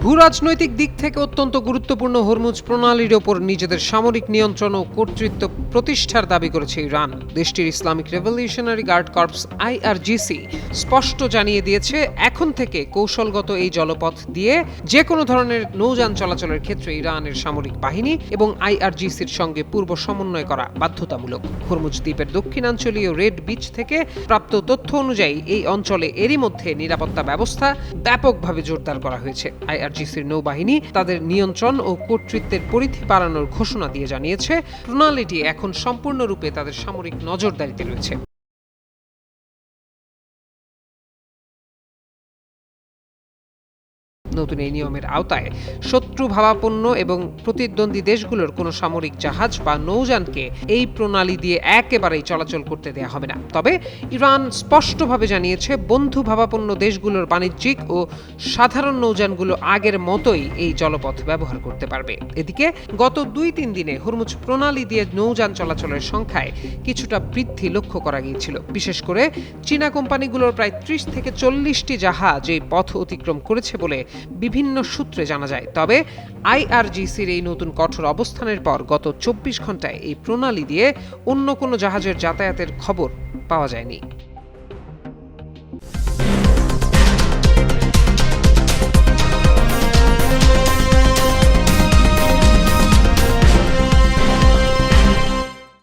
ভূরাজনৈতিক দিক থেকে অত্যন্ত গুরুত্বপূর্ণ হরমুজ প্রণালীর ওপর নিজেদের সামরিক নিয়ন্ত্রণ ও কর্তৃত্ব প্রতিষ্ঠার দাবি করেছে ইরান। দেশটির Islamic Revolutionary Guard Corps IRGC স্পষ্ট জানিয়ে দিয়েছে, এখন থেকে কৌশলগত এই জলপথ দিয়ে যে কোনো ধরনের নৌযান চলাচলের ক্ষেত্রে ইরানের সামরিক বাহিনী এবং আইআরজিসির সঙ্গে পূর্ব সমন্বয় করা বাধ্যতামূলক। হরমুজ দ্বীপের দক্ষিণাঞ্চলীয় রেড বিচ থেকে প্রাপ্ত তথ্য অনুযায়ী এই অঞ্চলে এরই মধ্যে নিরাপত্তা ব্যবস্থা ব্যাপকভাবে জোরদার করা হয়েছে। আইআরজিসির নৌবাহিনী তাদের নিয়ন্ত্রণ ও কর্তৃত্বের পরিধি বাড়ানোর ঘোষণা দিয়ে জানিয়েছে, প্রণালীটি এখন সম্পূর্ণরূপে তাদের সামরিক নজরদারিতে রয়েছে। নতুন এই নিয়মের আওতায় শত্রু ভাবাপন্ন এবং প্রতিদ্বন্দ্বী দেশগুলোর কোনো সামরিক জাহাজ বা নৌযানকে এই প্রণালী দিয়ে একেবারেই চলাচল করতে দেয়া হবে না। তবে ইরান স্পষ্টভাবে জানিয়েছে, বন্ধু ভাবাপন্ন দেশগুলোর বাণিজ্যিক ও সাধারণ নৌযানগুলো আগের মতোই এই জলপথ ব্যবহার করতে পারবে। এদিকে গত 2-3 দিনে হরমুজ প্রণালী দিয়ে নৌযান চলাচলের সংখ্যায় কিছুটা বৃদ্ধি লক্ষ্য করা গিয়েছিল। বিশেষ করে চীনা কোম্পানিগুলোর প্রায় 30 থেকে 40টি জাহাজ এই পথ অতিক্রম করেছে বলে বিভিন্ন সূত্রে জানা যায়। তবে আইআরজিসির এই নতুন কঠোর অবস্থানের পর গত 24 ঘন্টায় এই প্রণালী দিয়ে অন্য কোনো জাহাজের যাতায়াতের খবর পাওয়া যায়নি।